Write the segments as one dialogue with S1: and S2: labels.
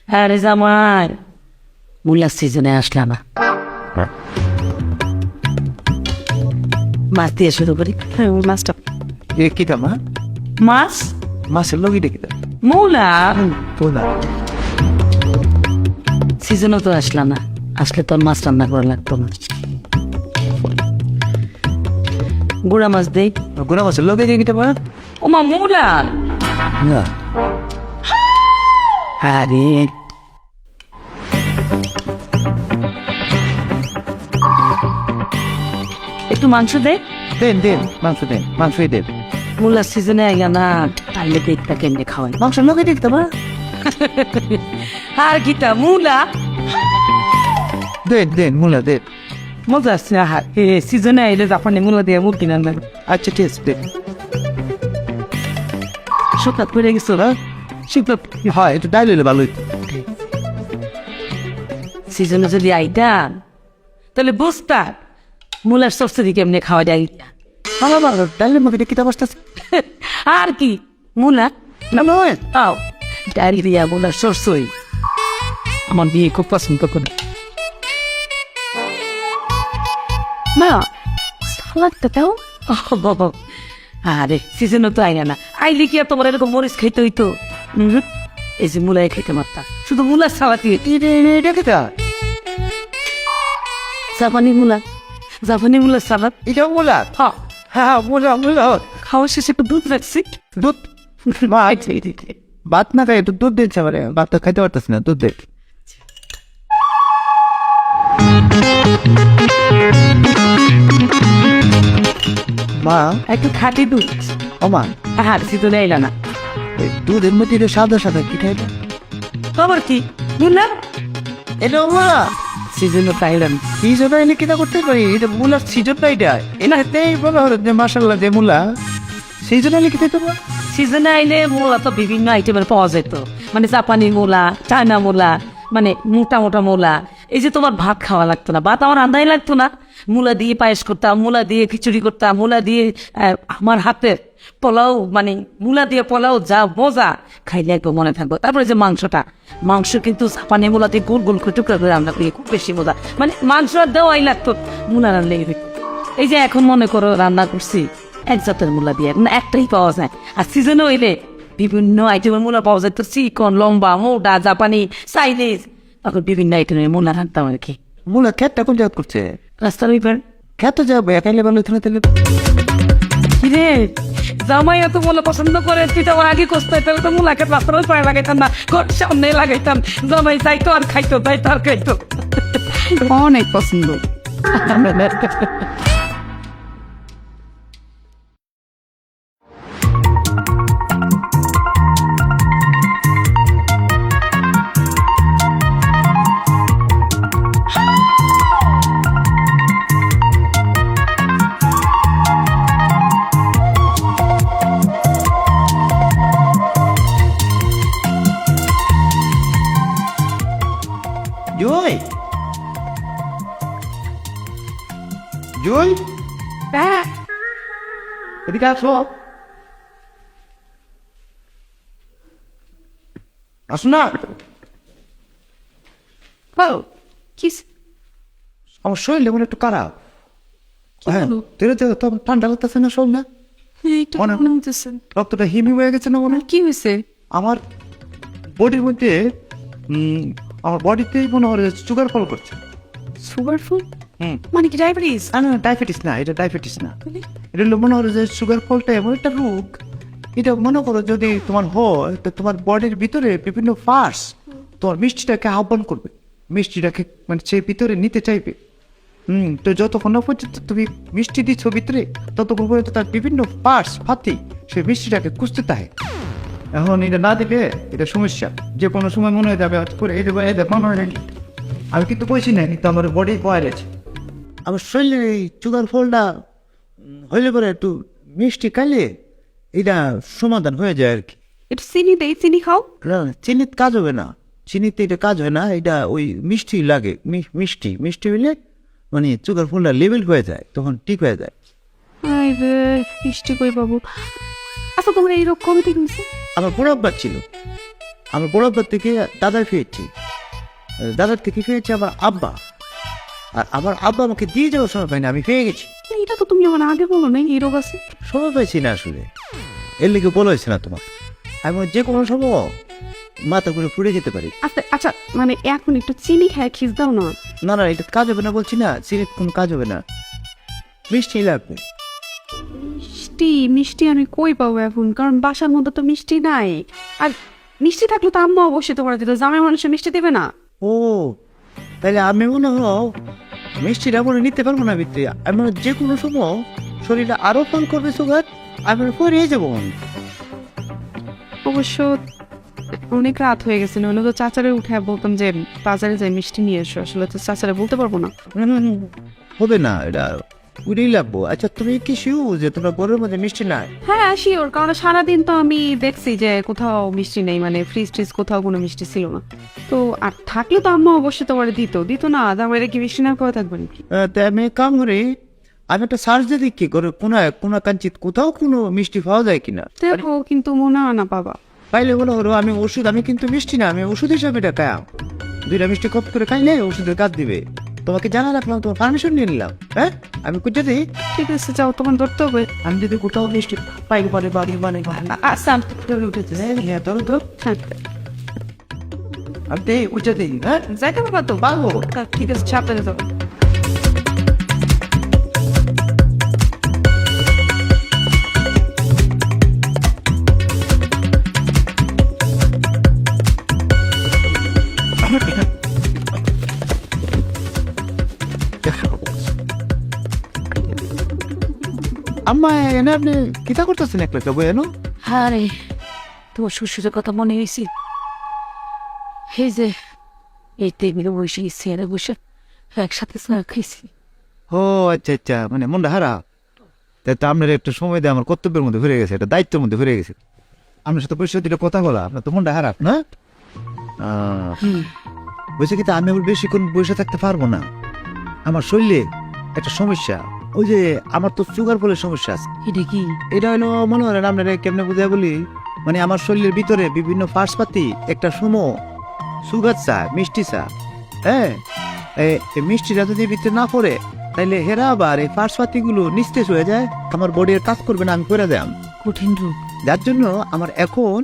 S1: আরে জামাই মূলার সিজনে আসলা না, মাছ দিয়ে শুরু করি। মাছটা
S2: এ কিটা মা?
S1: মাছ
S2: মাছের লগিটা কিটা?
S1: মূলা
S2: পোলা।
S1: সিজনও তো আসলা না, আসলে তোর মাছ রান্না করা লাগতো না। গুড়া মাছ দেই।
S2: গুড়া মাছের লগে কিটা মা?
S1: ওমা মূলা।
S2: না
S1: আরে একটু মাংস দে।
S2: দেন দেন মাংস দেন, মাংসই দেন।
S1: মূলার সিজনে আইয়া না, তাইলে কেকটা কেমনে খাওয়াই?
S2: মাংসের লগে দেখতে মা?
S1: আর কিটা মূলা
S2: দেন দেন মূলা দেন।
S1: মজা আসছে। আহার সিজনে আইলে জাপানি মূলা দিয়ে মুরগি রান্না।
S2: আচ্ছা ঠিক আছে দেন।
S1: শুকনা পড়ে গেছো না?
S2: শুক্লা হয় একটু ডাইল হইলে ভালো হইতো।
S1: সিজনে যদি আইতাম তাহলে বুঝতা মূলার সরসরি কেমনে খাওয়া যায়।
S2: ভালো ভালো ডাইলের মধ্যে কিতা বসতেছে?
S1: আর কি মূলা
S2: না নয়
S1: তাও ডাইরি দিয়া মূলার সরসই আমার বিয়ে খুব পছন্দ করে।
S3: মা সালাদটা দাও।
S1: বাবা আরে সিজনও তো আইনা না, আইলে কি আর তোমার এরকম মরিচ খাইতে হইতো? এই যে মূলাই খাইতে মারতা, শুধু মূলার সালাতি।
S2: এটা কিতা?
S1: জাপানি মূলা, জাপানি মূলার সালাদ।
S2: এটা মূলা?
S1: হ্যাঁ
S2: হ্যাঁ মূলা মূলা।
S1: খাওয়া শেষে একটু দুধ রাখছি।
S2: দুধ? মা ভাত না খাই একটু দুধ দিচ্ছে আমার, ভাত তো খাইতে পারতেছি না, দুধ দে। মা
S1: একটু খাঁটি দুধ।
S2: ও মা
S1: আর সিজনে আইলা না,
S2: এই দুধের মধ্যে এটা সাদা সাদা কি খাইলো?
S1: খবর কি মূলা?
S2: এটা মা
S1: সিজনও তো আইলাম।
S2: সিজন এনে কিনা করতে পারি, এটা মূলার সিজন না, এটা এনাতেই বলা হলো যে মাসাল্লাহ যে মূলা সিজন এনে কি দিতে পার?
S1: সিজনে আইলে মূলা তো বিভিন্ন আইটেমের পাওয়া যেত, মানে জাপানি মূলা, চায়না মূলা, মানে মোটা মোটা মূলা। এই যে তোমার ভাত খাওয়া লাগতো না, ভাত আমার রান্নাই লাগতো না, মূলা দিয়ে পায়েস করতাম, মূলা দিয়ে খিচুড়ি করতাম, মূলা দিয়ে আমার হাতের পোলাও, মানে মূলা দিয়ে পোলাও যা মজা, খাইলে একদম মনে থাকবো। তারপরে যে মাংসটা, মাংস কিন্তু জাপানি মূলা দিয়ে গোল গোল করে টুকরা করে রান্না করি, খুব বেশি মজা, মানে মাংস আর দেওয়াই লাগতো, মূলা রান্নাই হইতো। এই যে এখন মনে করো রান্না করছি এক জাতের মূলা দিয়ে, মানে একটাই পাওয়া যায়। আর সিজনে হইলে বিভিন্ন আইটেমের মূলা পাওয়া যায়, তো চিকন, লম্বা, মোটা, জাপানি, চাইনিজ, তখন বিভিন্ন আইটেমের মূলা রাখতাম আর কি।
S2: মূলা খেতটা কোন জায়গা করছে?
S1: রাস্তার ওই পার।
S2: খেতে যাবো একাইলে ভালো হইতো না তাহলে?
S1: কিরে জামাই এত মূলা পছন্দ করে, তুই তো আমার আগে কষ্ট, তাহলে তো মূলাকে রাস্তার ওই পায়ে লাগাইতাম না, ঘর সামনে লাগাইতাম, জামাই চাইতো আর খাইতো, তাইতো আর খাইতো।
S3: অনেক পছন্দ।
S2: জয় জয় এদিকে আসো, আসো না।
S3: কি
S2: আমার শরীরটা মনে একটু খারাপ। হ্যাঁ তেরে তো ঠান্ডা লাগতেছে না সব না?
S3: একটু মনে হইতেছে।
S2: রক্তটা হিমি হয়ে গেছে না মনে?
S3: কি হয়েছে?
S2: আমার বডির মধ্যে আমার বডিতেই মনে হয় সুগার ফল করছে।
S3: সুগার ফুল? মানে কি ডায়াবেটিস?
S2: না ডায়াবেটিস না, এটা ডায়াবেটিস না, এটা হলো মনে হয় যে সুগার ফলটা এমন একটা রোগ, এটা মনে করো যদি তোমার হয় তো তোমার বডির ভিতরে বিভিন্ন পার্টস তোমার মিষ্টিটাকে আহ্বান করবে, মিষ্টিটাকে মানে সে ভিতরে নিতে চাইবে। তো যতক্ষণ না পর্যন্ত তুমি মিষ্টি দিচ্ছ ভিতরে, ততক্ষণ পর্যন্ত তার বিভিন্ন পার্টস ফাতি সে মিষ্টিটাকে খুঁজতে থাকে। এখন এটা না দিলে এটা সমস্যা, যে কোনো সময় মনে হয়ে যাবে করে এই দেবো, এই দেবো মনে হয় নাকি। আমি কিন্তু বলছি না, কিন্তু আমার বডি বয়েল আছে, আমার শরীরে এই সুগার ফলটা হইলে পরে একটু মিষ্টি খাইলে এটা সমাধান হয়ে যায় আর কি।
S3: একটু চিনি দেই, চিনি খাও।
S2: না চিনিতে কাজ হবে না, চিনিতে এটা কাজ হয় না, এটা ওই মিষ্টি লাগে, মিষ্টি মিষ্টি হইলে মানে সুগার ফলটা লেভেল হয়ে যায়, তখন ঠিক হয়ে যায়।
S3: মিষ্টি কই বাবু। আচ্ছা তোমার এই রোগ কবে থেকে হয়েছে?
S2: আমার পুরাব্বার ছিল, আমার বড় আব্বার থেকে দাদার পেয়েছি, দাদার থেকে পেয়েছি আমার আব্বা, আর আমার আব্বা আমাকে দিয়ে যাওয়ার সময় পাইনি, আমি পেয়ে গেছি।
S3: এটা তো তুমি আমার আগে বলো না এই রোগ আছে।
S2: সময় পাইছি না আসলে, এর লিগে বলা হয়েছে না তোমার। আমি মনে হয় যে কোনো সময় মাথা করে ফুটে যেতে পারি।
S3: আচ্ছা আচ্ছা, মানে এখন একটু চিনি খায় খিস দাও না।
S2: না না, এটা কাজ হবে না বলছি না, সিগারেট কোনো কাজ হবে না, মিষ্টি লাগবে।
S3: মিষ্টি মিষ্টি আমি কই পাবো এখন, কারণ বাসার মধ্যে তো মিষ্টি নাই। আর মিষ্টি থাকলে তো আম্মা অবশ্যই তোমার দিত, জামাই মানুষের মিষ্টি দেবে না।
S2: ও তাহলে আমি মনে হয় মিষ্টিটা মনে নিতে পারবো না ভিতরে, আমি মনে হয় যে কোনো সময় শরীরটা আরো ফোন করবে সুগার, আমি মনে হয় পরে যাবো।
S3: অবশ্য অনেক রাত হয়ে গেছে, নইলে তো চাচারে উঠে বলতাম যে বাজারে যাই মিষ্টি নিয়ে এসো। আসলে তো চাচারে বলতে পারবো না।
S2: হবে না, এটা উড়েই লাগবো। আচ্ছা তুমি কি শিউ যে তোমার ঘরের মধ্যে মিষ্টি নাই?
S3: হ্যাঁ শিওর, কারণ সারাদিন তো আমি দেখছি যে কোথাও মিষ্টি নেই, মানে ফ্রিজ ট্রিজ কোথাও কোনো মিষ্টি ছিল না। তো আর থাকলে তো আম্মা অবশ্যই তোমার দিত না, জামাইরে কি মিষ্টি না করে থাকবে নাকি?
S2: তাই আমি কাম করি, আমি একটা সার্চ দিয়ে দেখি করে কোনা কাঞ্চিত কোথাও কোনো মিষ্টি পাওয়া যায় কিনা।
S3: দেখো কিন্তু মনে হয় না বাবা।
S2: পাইলে বলো হলো আমি ওষুধ, আমি কিন্তু মিষ্টি না, আমি ওষুধ হিসাবে এটা খাই। দুইটা মিষ্টি কপ করে খাইলে ওষুধের কাজ দিবে। তোমাকে জানা রাখলাম, তোমার পারমিশন নিয়ে নিলাম। হ্যাঁ আমি কুটে দিই।
S3: ঠিক আছে যাও, তোমার ধরতে হবে।
S2: আমি যদি কোথাও মিষ্টি পাই পরে বাড়ি মানে
S3: আচ্ছা আমি তো উঠেছে।
S2: হ্যাঁ তোর তো
S3: হ্যাঁ
S2: আমি দেই কুটে দিই। হ্যাঁ
S3: যাইতে পারবা তো?
S2: পারবো।
S3: ঠিক আছে সাবধানে যাও।
S2: আম্মা এনে আপনি কিতা করতেছেন একলা বই এনো?
S1: হ্যাঁ রে, তোমার শ্বশুরের কথা মনে হয়েছে। এই যে এই টেবিলে বসে চেয়ারে বসে একসাথে চা খাইছি।
S2: ও আচ্ছা আচ্ছা, মানে মনটা হারা। তাই তো আপনার একটু সময় দিয়ে আমার কর্তব্যের মধ্যে ঘুরে গেছে, এটা দায়িত্বের মধ্যে ঘুরে গেছে। আপনার সাথে পরিচয় দিলে কথা বলা, আপনার তো মনটা হারাপ না? বুঝছে কি, আমি আবার বেশিক্ষণ বসে থাকতে পারবো না, আমার শরীরে একটা সমস্যা। ওই যে আমার তো সুগার ফলের সমস্যা আছে।
S1: এটা কি?
S2: এটা হলো মনে হয় আপনার কেমনে বুঝাই বলি, মানে আমার শরীরের ভিতরে বিভিন্ন ফার্সপাতি একটা সময় সুগার চা, মিষ্টি চা, হ্যাঁ এই মিষ্টিটা যদি ভিতরে না পড়ে তাইলে হেরা আবার এই ফার্সপাতি গুলো নিস্তেজ হয়ে যায়, আমার বডির কাজ করবে না, আমি করে দেয়।
S1: কঠিন রোগ।
S2: যার জন্য আমার এখন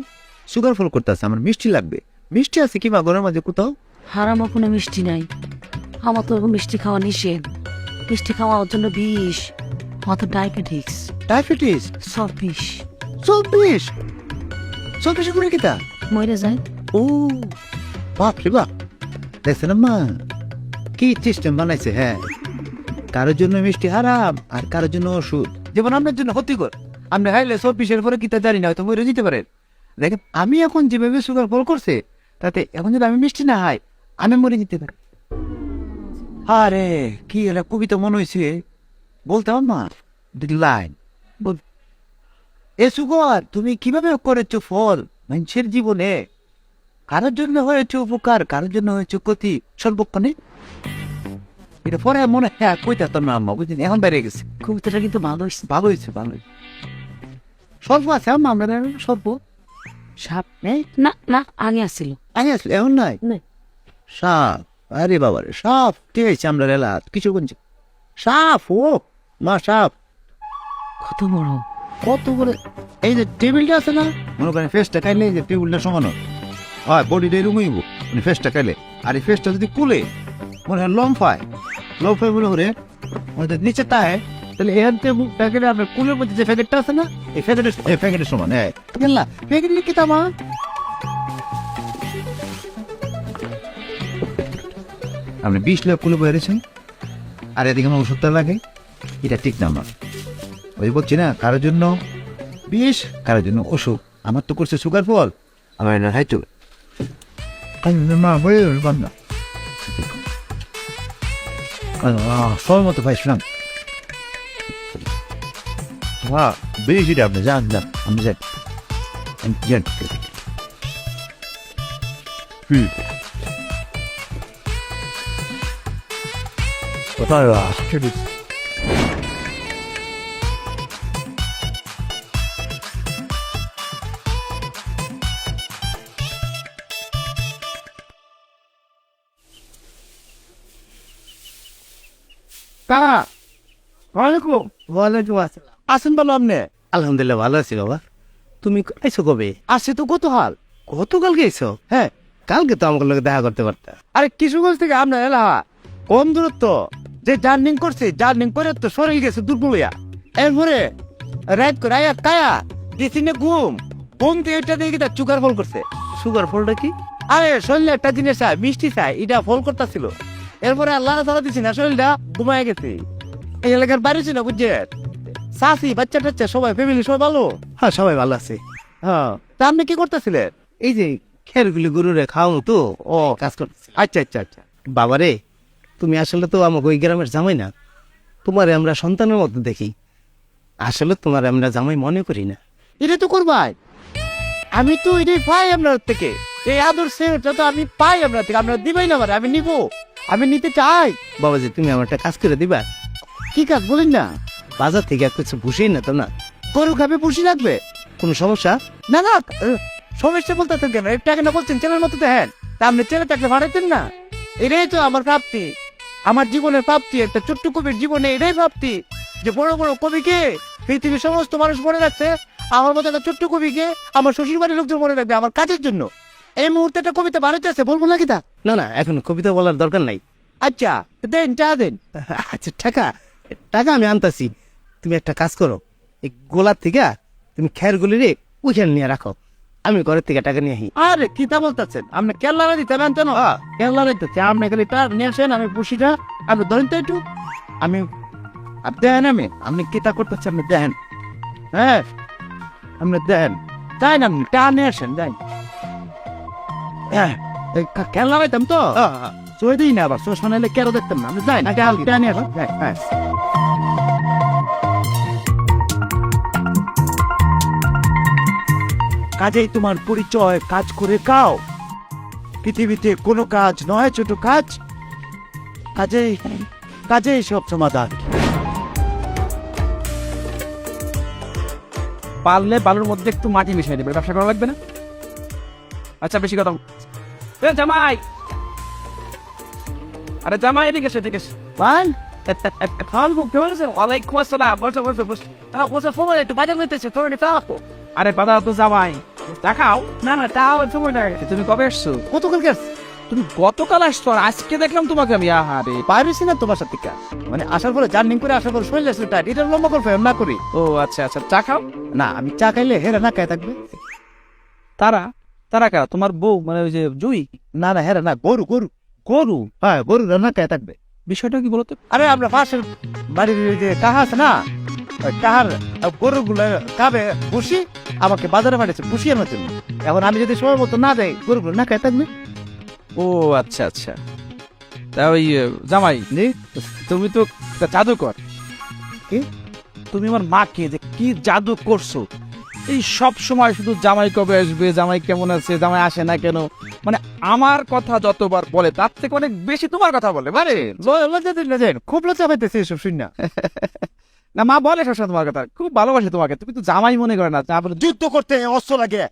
S2: সুগার ফল করতেছে, আমার মিষ্টি লাগবে। মিষ্টি আছে কি মা ঘরের মাঝে কোথাও?
S1: হারামো কোনো মিষ্টি নাই, আমার তো মিষ্টি খাওয়া নিষেধ। মিষ্টি খাওয়ার জন্য বিষ, আমার তো ডায়াবেটিক্স।
S2: ডায়াবেটিস?
S1: সব বিষ।
S2: 24 করে কিতা
S1: মরে যায়।
S2: ও বাপ রে বাপ, দেখছেন মা কি সিস্টেম বানাইছে। হ্যাঁ, কারোর জন্য মিষ্টি হারাম আর কারোর জন্য ওষুধ, যেমন আপনার জন্য ক্ষতিকর। আপনি খাইলে 24-এর পরে কিতা জানি না, হয়তো মরে যেতে পারেন। দেখেন আমি এখন যেভাবে সুগার ফল করছে, তাতে এখন যদি আমি মিষ্টি না খাই আমি মরে যেতে পারি। আরে কি একটা কবিতা মনে হয়েছে, বলতাম মা লাইন বল, এ সুগার তুমি কিভাবে করেছো ফল মানুষের জীবনে, কারোর জন্য হয়েছে উপকার, কারোর জন্য হয়েছে ক্ষতি সর্বক্ষণে। এটা পরে মনে হয় কইতা তোর না আম্মা, বুঝলি এখন বাইরে গেছে।
S1: কবিতাটা কিন্তু ভালো হয়েছে।
S2: ভালো হয়েছে, ভালো হয়েছে। সর্ব আছে আম্মা, আমরা সর্ব সাপ নেই
S1: না না, আগে আসছিল।
S2: আগে আসলে এখন নাই সাপ। আরে বাবা রে, সাপ ঠিক আছে, আমরা রেলা কিছু বলছি সাপ। ও মা সাপ
S1: কত বড়,
S2: কত বলে। এই যে টেবিলটা আছে না, মনে করেন ফেসটা খাইলে এই যে টেবিলটা সমান হয়, বডিটা এরকম হইব মানে ফেসটা খাইলে। আর এই ফেসটা যদি কুলে মনে হয় লম্ফায় মনে করে আমাদের নিচে তাই, তাহলে এখান থেকে মুখটা গেলে আপনার কুলের মধ্যে যে প্যাকেটটা আছে না, এই প্যাকেটের সমান। হ্যাঁ না প্যাকেট কি তামা আপনি 20 লাখ কুলে বেড়েছেন আর এদিকে আমার ওষুধটা লাগে, এটা ঠিক না আমার। ওই বলছি না, কারোর জন্য বিষ, কারোর জন্য ওষুধ। আমার তো করছে সুগার ফল, আমার না হাইতো মা বলে বান্ধা সময় মতো পাইছিলাম। বেশি আপনি যান যান, আমি যাই যান। কোথায় ওয়ালাইকুম আসসালাম। আসেন বলো আপনি।
S4: আলহামদুলিল্লাহ ভালো আছি বাবা। তুমি আইছো কবে?
S2: আসছে তো কত হাল।
S4: গতকাল গেছো?
S2: হ্যাঁ,
S4: কালকে তো আমার লগে দেখা করতে পারতা।
S2: আরে কিশোরগঞ্জ থেকে আপনার এলাকা কম দূরত্ব, যে জার্নিং করছে জার্নিং করে তো শরীর গেছে দুর্বল হইয়া। এরপরে রাত করে আয়া কায়া দিছি না ঘুম দিয়ে এটা দিয়ে তার চুকার ফল করছে।
S4: সুগার ফলটা কি?
S2: আরে শরীরে একটা জিনিস চাই, মিষ্টি চাই, এটা ফল করতেছিল। এরপরে আল্লাহ তালা দিছি না, শরীরটা ঘুমায় গেছে। এই এলাকার বাড়ি ছিল বুঝছেন, চাষি বাচ্চা টাচ্চা সবাই ফ্যামিলি সবাই ভালো।
S4: হ্যাঁ সবাই ভালো আছে।
S2: হ্যাঁ, তা আপনি কি করতেছিলেন?
S4: এই যে খেরগুলি গরুরে খাওয়ানো তো
S2: ও
S4: কাজ করতেছি।
S2: আচ্ছা আচ্ছা আচ্ছা।
S4: বাবারে, তুমি আসলে তো আমাকে ওই গ্রামের জামাই না, তোমারে আমরা সন্তানের মতো দেখি। আসলে তোমার আমরা জামাই মনে করি না।
S2: এটা তো করবাই, আমি তো এটাই পাই আপনার থেকে, এই আদর সেটা তো আমি পাই আপনার থেকে। আপনার দিবাই না, আমি নিব, আমি নিতে চাই।
S4: বাবাজি তুমি আমার একটা কাজ করে দিবা?
S2: কি কাজ বলেন না?
S4: বাজার থেকে আর কিছু ভুষেই না তো না?
S2: গরু খাবে পুষি লাগবে?
S4: কোনো সমস্যা?
S2: না না, সমস্যা বলতে কেন, একটা কেন বলছেন ছেলের মতো দেখেন, তা আপনি ছেলে থাকলে ভাড়াইতেন না। এটাই তো আমার প্রাপ্তি, আমার জীবনের প্রাপ্তি। একটা ছোট্ট কবির জীবনে এটাই প্রাপ্তি যে বড় বড় কবিকে পৃথিবীর সমস্ত মানুষ মনে রাখছে, আমার মতো একটা ছোট্ট কবিকে আমার শ্বশুর বাড়ির লোকজন মনে রাখবে আমার কাজের জন্য। এই মুহূর্তে একটা কবিতা বানাইতে আছে, বলবো নাকি তা?
S4: না না, এখন কবিতা বলার দরকার নাই।
S2: আচ্ছা দেন, চা দেন।
S4: আচ্ছা টাকা টাকা আমি আনতাছি। তুমি একটা কাজ করো, এই গোলার থেকে তুমি খেরগুলি রে ওইখানে নিয়ে রাখো, আমি ঘরের থেকে টাকা নিয়ে আসি।
S2: আরে কি তা বলতেছেন আপনি? কেল্লারে দিতে আনতেন? কেল্লারে দিতে আপনি খালি তার নিয়ে আসেন, আমি পুষিটা আপনি ধরেন তো একটু। আমি দেখেন, আপনি কি তা করতেছেন আপনি দেখেন। হ্যাঁ আপনি দেখেন, তাই না? আপনি টা নিয়ে আসেন, যাই। হ্যাঁ কেল্লা পাইতাম তো, চলে দিই না আবার চশমা নাইলে কেন দেখতাম না। আপনি যাই না, টা নিয়ে আসেন। হ্যাঁ কাজেই তোমার পরিচয়, কাজ করে খাও। পৃথিবীতে কোনো কাজ নয় ছোট কাজ, কাজেই সব সমাধান।
S5: পারলে বালুর মধ্যে একটু মাটি মিশিয়ে দেবে, ব্যবসা করা লাগবে না। আচ্ছা বেশি কথা জামাই, আরে জামাই এদিকে এসে, এদিকে এসে।
S2: পান
S5: ওয়ালাইকুম আসসালাম। বসে ফোন একটু বাজার নিতেছে, তোর আরে বাধা তো জামাই দেখাও। না না তাও সময় লাগে। তুমি কবে এসছো?
S2: কতকাল গেছ?
S5: তুমি গতকাল আসছো, আর আজকে দেখলাম তোমাকে আমি। আহারে
S2: পাইরেছি না তোমার সাথে কা, মানে আসার পরে জার্নিং করে আসার পরে শরীর আসলে টাইট, এটা লম্বা করে না করি।
S5: ও আচ্ছা আচ্ছা, চা খাও।
S2: না আমি চা খাইলে হেরা না খায় থাকবে।
S5: তারা তারা কারা? তোমার বউ মানে ওই যে জুই?
S2: না না হেরা না, গরু গরু
S5: গরু?
S2: হ্যাঁ গরু না খায় থাকবে।
S5: বিষয়টা কি বলতো?
S2: আরে আমরা পাশের বাড়ির যে কাহা আছে না, ওই কাহার গরুগুলো খাবে বসি, আমাকে বাজারে পাঠিয়েছে বসি আনার জন্য। এখন আমি যদি সময় মতো না দেয়, গরুগুলো না খায় থাকবে।
S5: ও আচ্ছা আচ্ছা। তা ওই জামাই, তুমি তো একটা জাদুকর।
S2: কি?
S5: তুমি আমার মাকে যে কি জাদু করছো, এই সব সময় শুধু জামাই কবে আসবে, জামাই কেমন আছে, জামাই আসে না কেন, মানে আমার কথা যতবার বলে তার থেকে অনেক বেশি তোমার কথা বলে। মানে
S2: লজ্জা দিন না, খুব লজ্জা পাইতেছে এসব শুন না।
S5: না মা বলে সবসময় তোমার কথা, খুব ভালোবাসে তোমাকে, তুমি তো জামাই মনে করে না। তারপরে
S2: যুদ্ধ করতে অস্ত্র লাগে,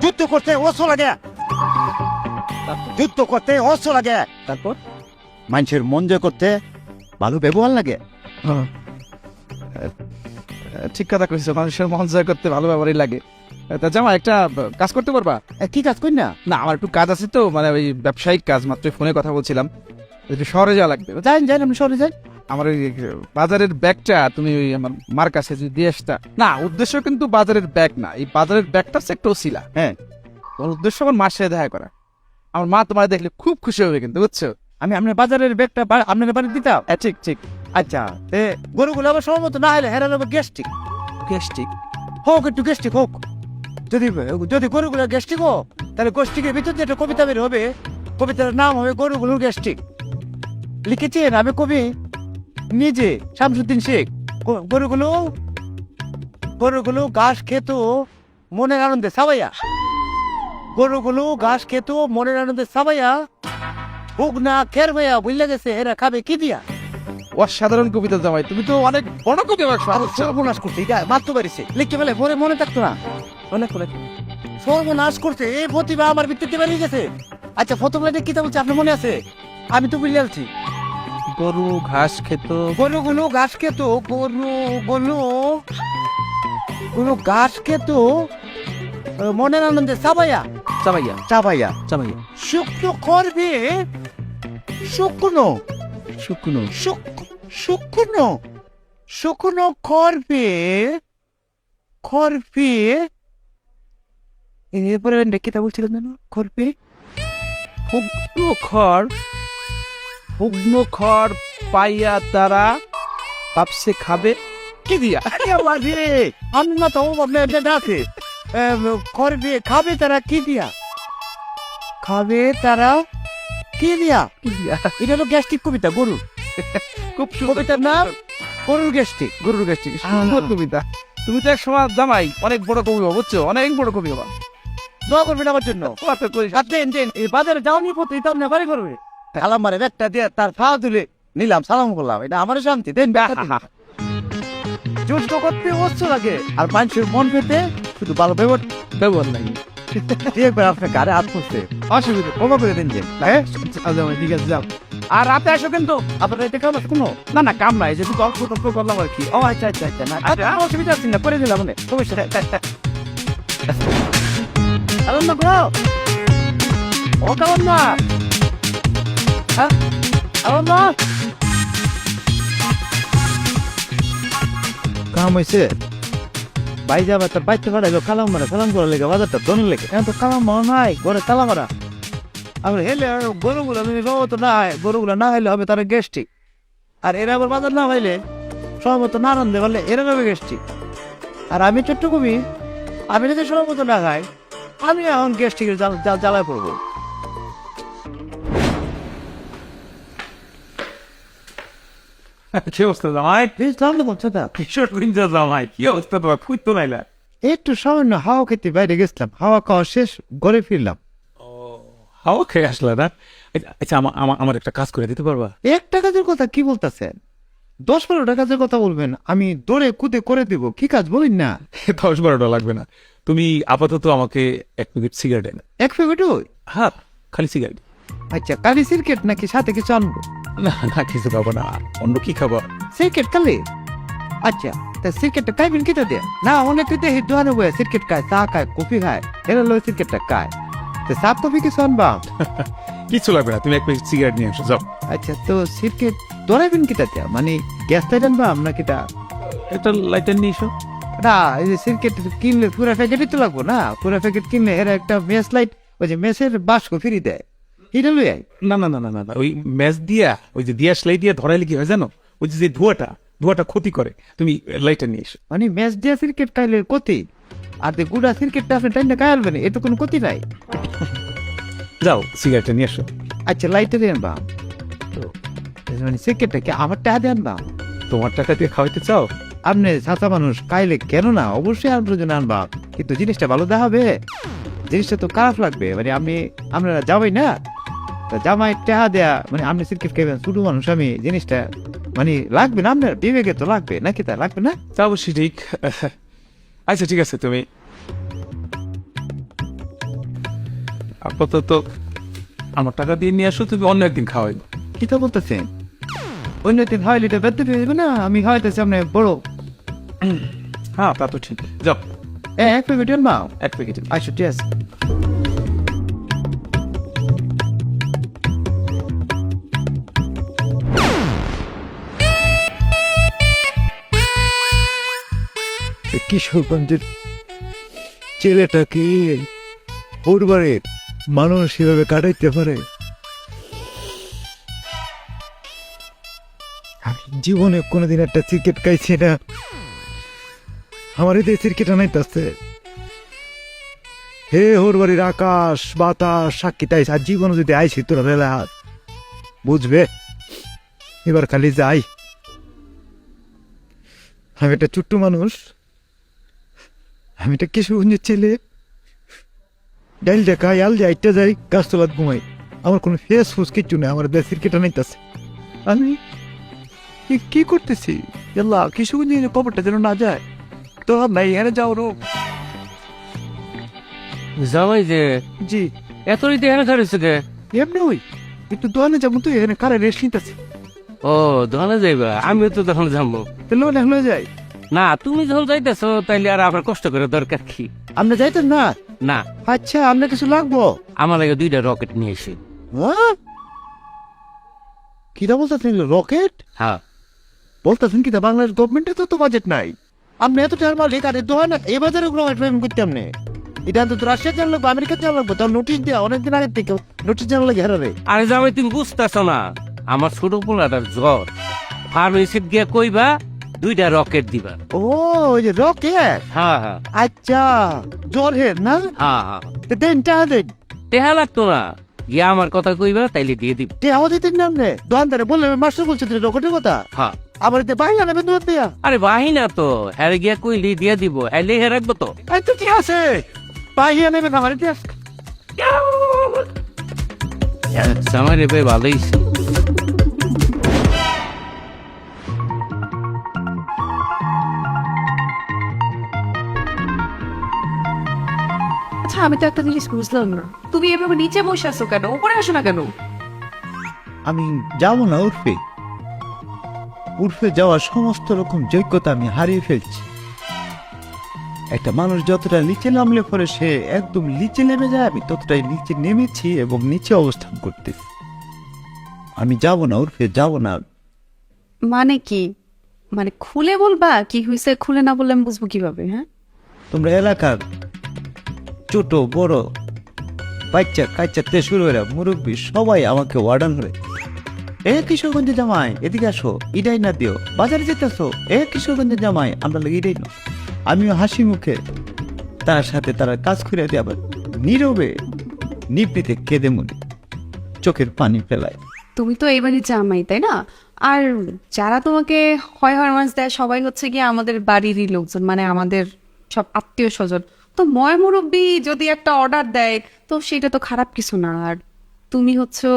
S2: যুদ্ধ করতে অস্ত্র লাগে, যুদ্ধ করতে অস্ত্র লাগে।
S5: তারপর
S2: মানুষের মন জয় করতে ভালো ব্যবহার লাগে।
S5: ঠিক কথা কইছো, মানুষের মন জয় করতে ভালো ব্যবহারই লাগে। তা জামা একটা কাজ করতে পারবা?
S2: কি কাজ করি না?
S5: না আমার একটু কাজ আছে তো, মানে ওই ব্যবসায়িক কাজ, মাত্র ফোনে কথা বলছিলাম, একটু শহরে যাওয়া লাগবে।
S2: যাই আপনি শহরে যাই।
S5: আমার ওই বাজারের ব্যাগটা তুমি ওই আমার মার কাছে যদি দিয়ে আসতা। না উদ্দেশ্য কিন্তু বাজারের ব্যাগ না, এই বাজারের ব্যাগটা হচ্ছে একটা ওসিলা।
S2: হ্যাঁ
S5: তোমার উদ্দেশ্য আমার মার সাথে দেখা করা। আমার মা তোমার দেখলে খুব খুশি হবে কিন্তু, বুঝছো?
S2: আমি আপনার বাজারের ব্যাগটা আপনার বাড়ি দিতাম।
S5: ঠিক ঠিক।
S2: আচ্ছা গরুগুলো আবার সময় মতো না হলে হেরার গ্যাস্ট্রিক,
S5: গ্যাস্ট্রিক
S2: হোক একটু গ্যাস্ট্রিক হোক। যদি যদি গরুগুলো গ্যাস্ট্রিক হোক, তাহলে গ্যাস্ট্রিকের ভিতর দিয়ে একটা কবিতা বের হবে, কবিতার নাম হবে গরুগুলোর গ্যাস্ট্রিক। লিখেছেন আমি কবি নিজে, শামসুদ্দিন শেখ। গরুগুলো গরুগুলো ঘাস খেত মনের আনন্দে সাবাইয়া, গরুগুলো ঘাস খেত মনের আনন্দে সাবাইয়া, হোক না খের ভাইয়া বুঝলে গেছে এরা খাবে কি দিয়া।
S5: অসাধারণ কবিতা জামাই, তুমি তো অনেক বড় কবি।
S2: সর্বনাশ করছে, এটা মারতে পারিছে, লিখতে পেলে পরে মনে থাকতো না।
S5: অনেক অনেক
S2: সর্বনাশ করছে, এই প্রতিভা আমার ভিত্তিতে বেরিয়ে গেছে। আচ্ছা প্রথম লাইনে কি বলছে আপনার মনে আছে? আমি তো বুঝলে আছি,
S5: গরু ঘাস খেত।
S2: গরুগুলো ঘাস খেত, গরুগুলো ঘাস খেত মনের আনন্দে চাবাইয়া
S5: চাবাইয়া
S2: চাবাইয়া
S5: চাবাইয়া
S2: শুকনো করবে, শুকনো
S5: শুকনো
S2: শুকনো শুকনো করবে, করবে এরপরে কিতা বলছিলেন যেন? করবে
S5: শুকনো খড় পাইয়া তারা ভাবছে খাবে কি দিয়া।
S2: আমি না তো আছে করবে, খাবে তারা কি দিয়া, খাবে তারা কি দিয়া। এটা তো গ্যাস্ট্রিক কবিতা, গরুর
S5: খুব
S2: কবিতার নাম গরুর গ্যাস্ট্রিক।
S5: গরুর গাছটি সুন্দর কবিতা। তুমি তো এক সময় জামাই অনেক বড় কবি হবা, বুঝছো, অনেক বড় কবি হবা।
S2: দোয়া করবেন আমার জন্য। এই বাজারে যাওনি পথে এটা আপনি বাড়ি করবে সালাম মারে একটা দিয়ে তার ফা তুলে নিলাম, সালাম করলাম, এটা আমার শান্তি দেন। যুদ্ধ করতে অস্ত্র লাগে আর মানুষের মন পেতে শুধু ভালো
S5: ব্যবহার নাই।
S2: একবার আপনার গাড়ি হাত পড়ছে, অসুবিধা ক্ষমা করে দিন যে। হ্যাঁ
S5: ঠিক আছে যাও। আর রাতে আসো কিন্তু।
S2: আপনার এতে কেমন কোনো
S5: না না কাম নাই, যে গল্প টল্প করলাম আর কি।
S2: ও আচ্ছা আচ্ছা আচ্ছা না আর অসুবিধা আছে না, করে দিলাম মানে সমস্যা নেই। আনন্দ করো ও কেমন না হ্যাঁ আনন্দ কাম হয়েছে ভাই যাবে তোর বাইতে পাঠাইলো কালাম মারা, কালাম করার লেগে বাজারটা দনের লেগে এখন তো কালাম মারা নাই, ঘরে তালা মারা। আবার হেলে গরুগুলো তো না হয়, গরুগুলো না হইলে হবে তারা গ্যাস্ট্রিক, আর এরা আবার বাজার না হইলে সহমত না আনন্দে পারলে এরা হবে গ্যাস্ট্রিক। আর আমি ছোট্ট কবি, আমি যদি সহমত না খাই আমি এখন গ্যাস্ট্রিকের জ্বালায় পড়বো।
S5: কি অবস্থা জামাই?
S2: কিশোর
S5: জামাই কি অবস্থা তোমার? খুঁজ তো নাইলা।
S2: একটু সামান্য হাওয়া খেতে বাইরে গেছিলাম, হাওয়া খাওয়া শেষ ঘরে ফিরলাম।
S5: হাওয়া খেয়ে আসলা না? আচ্ছা আমার একটা কাজ করে দিতে পারবা?
S2: একটা কাজের কথা কি বলতেছেন? 10-12টা কাজের কথা বলবেন, আমি দৌড়ে কুদে করে দিব। কি কাজ বলেন না?
S5: 10-12টা লাগবে না, তুমি আপাতত আমাকে 1 প্যাকেট সিগারেট এনে।
S2: 1 প্যাকেট?
S5: হ্যাঁ, খালি সিগারেট।
S2: আচ্ছা, কালি সিরকেট নাকি সাথে কিছু আনবো?
S5: না না, কিছু খাবো না। অন্য কি খাবো?
S2: সিরকেট কালি? আচ্ছা, তা সিরকেটটা খাইবেন কিটা দিয়ে? না অনেকে দেখি দোকানে বয়ে সিরকেট খায়, চা খায়, কফি খায়, এরা লোক সিরকেটটা খায়। তো চা কফি কিছু আনবা?
S5: কিছু লাগবে না, তুমি 1 প্যাকেট সিগারেট নিয়ে আসো যাও।
S2: আচ্ছা, তো সিরকেট ধরাইবেন কিটা দিয়া? মানে গ্যাস লাইট আনবা না কিটা?
S5: একটা লাইটার নিয়ে এসো।
S2: না, এই যে সিরকেট কিনলে পুরো প্যাকেটই তো লাগবো না। পুরো প্যাকেট কিনলে এরা একটা মেস লাইট, ওই যে মেসের বাস্ক ফ্রি দেয়, এটা লই আই।
S5: না না না না না, ওই ম্যাচ দিয়া, ওই যে দিয়াশ লাইট দিয়ে ধরাইলে কি হয় জানো? ওই যে ধোঁয়াটা ক্ষতি করে। তুমি লাইটার নিয়ে এসো।
S2: মানে ম্যাচ দিয়ে ক্রিকেট খাইলে ক্ষতি, আর যে গুড়া ক্রিকেটটা আপনি টাইমটা খাইলবেন, এটা কোনো ক্ষতি নাই।
S5: যাও সিগারেটটা নিয়ে এসো।
S2: আচ্ছা, লাইটার আনবা তো, মানে ক্রিকেটটা কি আমার টাকা দিয়ে আনবা?
S5: তোমার টাকা দিয়ে খাওয়াইতে চাও?
S2: আপনি ছাতা মানুষ, খাইলে কেন না, অবশ্যই আপনার জন্য আনবা, কিন্তু জিনিসটা ভালো দেখাবে, জিনিসটা তো খারাপ লাগবে। মানে আপনারা যাবেই না, তা জামাই টাকা দেয়া, মানে আপনি ক্রিকেট খাইবেন, ছোট মানুষ আমি, জিনিসটা মানে লাগবে না আপনার বিবেকে, তো লাগবে নাকি? তা লাগবে না?
S5: তা অবশ্যই ঠিক। আচ্ছা ঠিক আছে, তুমি আপাতত আমার টাকা দিয়ে নিয়ে আসো, তুমি অন্য একদিন খাওয়াইবো।
S2: কি তো বলতেছেন? অন্য দিন হয় লিটার বেঁধে পেয়ে যাবে না, আমি হয়তেছি আপনি বড়।
S5: হ্যাঁ তা তো ঠিক, যাও
S2: 1 প্যাকেট আনবা?
S5: 1 প্যাকেট।
S2: আচ্ছা ঠিক আছে। কিশোরগঞ্জের ছেলেটাকে পরিবারের মানুষ সেভাবে কাটাইতে পারে? আমি জীবনে কোনোদিন একটা ক্রিকেট খাইছি না, আমার এদের ক্রিকেট আনাইতেছে। হে ওর বাড়ির আকাশ বাতাস সাক্ষী তাইছে, আর জীবনে যদি আইসি তোরা বেলা হাত বুঝবে। এবার খালি যাই, আমি একটা ছোট্ট মানুষ, আমি একটা কিশোরগঞ্জের ছেলে, ডাইল দেখাই আল যাই, আইটা যাই, গাছতলাত ঘুমাই, আমার কোনো ফেস ফুস কিচ্ছু নেই, আমার দেশ ক্রিকেট আনাইতেছে। আমি কি করতেছি? আল্লাহ, কিশোরগঞ্জের খবরটা যেন না যায়, তো নাই এখানে যাও রোগ।
S6: জামাই যে
S2: জি,
S6: এত রীতি এখানে খারিছে কে?
S2: এমনি ওই একটু দোকানে যাবো, তো এখানে কারে রেস্ট নিতেছে।
S6: ও ও দোকানে যাইবা, আমিও তো তখন যাবো।
S2: তাহলে বলে এখন যাই।
S6: না তুমি যখন যাইতেছো তাইলে আর আমার কষ্ট করে দরকার কি?
S2: আমরা যাইতেন না?
S6: না,
S2: আচ্ছা, আমরা কিছু লাগবো?
S6: আমার লাগে 2টা রকেট নিয়ে এসে।
S2: হ্যাঁ? কিটা বলতেছেন, রকেট?
S6: হ্যাঁ,
S2: বলতেছেন কিটা? বাংলাদেশ গভর্নমেন্টের তো বাজেট নাই। আপনি এত টাকা মালিক, আর দোকান এই বাজারে রকেট প্রেম করতে আপনি? এটা তো রাশিয়া জানা লাগবে, আমেরিকা জানা লাগবে, তার নোটিশ দেওয়া অনেকদিন আগে থেকে নোটিশ জানা লাগে হেরারে।
S6: আরে জামাই তুমি বুঝতেছো না, আমার ছোট পোলাটার জ্বর, ফার্মেসিত গিয়ে কইবা 2টা রকেট দিবা।
S2: ও, ওই যে রকেট।
S6: হ্যাঁ হ্যাঁ
S2: আচ্ছা, জ্বর হের না?
S6: হ্যাঁ হ্যাঁ,
S2: দেন টাকা দেন।
S6: টেহা লাগতো না, গিয়া আমার কথা কইবা তাইলে দিয়ে দিব।
S2: টাকা দিতেন না আপনি? দোকানদারে বললে মাস্টার বলছে রকেটের কথা।
S6: হ্যাঁ,
S2: আবার বাইরে আনবেন দোকান দিয়া।
S6: আরে বাহিনা তো হ্যাঁ গিয়া কইলি দিয়ে দিব, এলে হে রাখবো তো।
S2: এই তো ঠিক আছে, বাইরে নেবেন আমার দেশ।
S6: জামাই রে ভাই ভালোই ছিল।
S3: আচ্ছা আমি তো একটা জিনিস বুঝলাম না, তুমি এভাবে নিচে বসে আছো কেন, উপরে আসো না কেন?
S2: আমি যাব না উর্ফে। উর্ফে যাওয়ার সমস্ত রকম যোগ্যতা আমি হারিয়ে ফেলছি। একটা মানুষ যতটা নিচে নামলে পরে সে একদম নিচে নেমে যায়, আমি ততটাই নিচে নেমেছি এবং নিচে অবস্থান করতেছি। আমি যাব না উর্ফে, যাব না।
S3: মানে কি? মানে খুলে বলবা কি হয়েছে? খুলে না বললে আমি বুঝবো কিভাবে? হ্যাঁ,
S2: তোমরা এলাকার ছোট বড় বাচ্চা কাচ্চাতে শুরু করে মুরব্বী সবাই আমাকে ওয়ার্ডান করে, এ কিশোরগঞ্জে জামাই এদিকে আসো, ইডাই না দিও, বাজারে যেতেছো, এ কিশোরগঞ্জে জামাই আমরা লাগে ইডাই না। আমিও হাসি মুখে তার সাথে তারা কাজ করে দিয়ে আবার নীরবে নিবৃতে কেঁদে মনে চোখের পানি ফেলায়।
S3: তুমি তো এইবারই জামাই, তাই না? আর যারা তোমাকে হয় হরমাস দেয় সবাই হচ্ছে গিয়ে আমাদের বাড়িরই লোকজন, মানে আমাদের সব আত্মীয় স্বজন। তো ময় মুরব্বী যদি একটা অর্ডার দেয় তো সেটা তো খারাপ কিছু না। আর তুমি হচ্ছে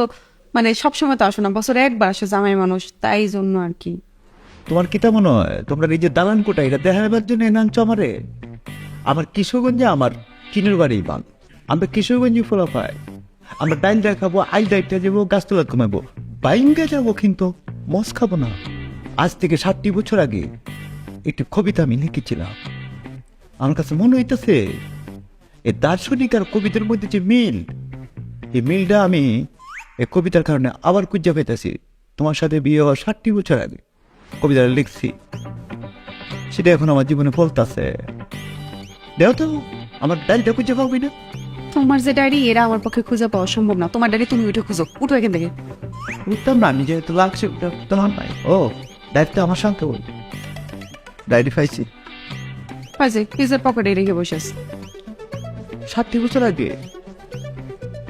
S3: মানে সবসময় তো আসো না, বছরে একবার আসো, জামাই মানুষ, তাই জন্য আর কি।
S2: তোমার কিতা মনে হয় তোমরা এই যে দালান কোটা এটা দেখাবার জন্য এনাঞ্চ আমারে? আমার কিশোরগঞ্জে আমার কিনুর বাড়ি বান, আমরা কিশোরগঞ্জে ফোলা পাই। আমরা ডাইল দেখাবো, আই ডাইটটা যাবো, গাছতলা কমাবো, বাইঙ্গা যাবো, কিন্তু মস খাবো না। আজ থেকে 60 বছর আগে একটি কবিতা আমি লিখেছিলাম। আমার কাছে মনে হইতেছে এই দার্শনিক আর কবিতার মধ্যে যে মিল, এই মিলটা আমি এই কবিতার কারণে আবার খুঁজে পেতেছি। তোমার সাথে বিয়ে হওয়ার 60 বছর আগে কবিতাটা লিখছি, সেটা এখন আমার জীবনে ফলতাছে। দেও তো আমার ডায়েরিটা খুঁজে পাবি না?
S3: তোমার যে ডায়েরি এরা আমার পক্ষে খুঁজে পাওয়া সম্ভব না। তোমার ডায়েরি তুমি উঠে খুঁজো, উঠো এখান থেকে।
S2: বুঝতাম না আমি যেহেতু লাগছে তোমার নাই। ও, ডায়েরিটা আমার সঙ্গে বল, ডায়েরি পাইছি
S3: পাইছে নিজের পকেটে রেখে বসে আছে।
S2: 60 বছর আগে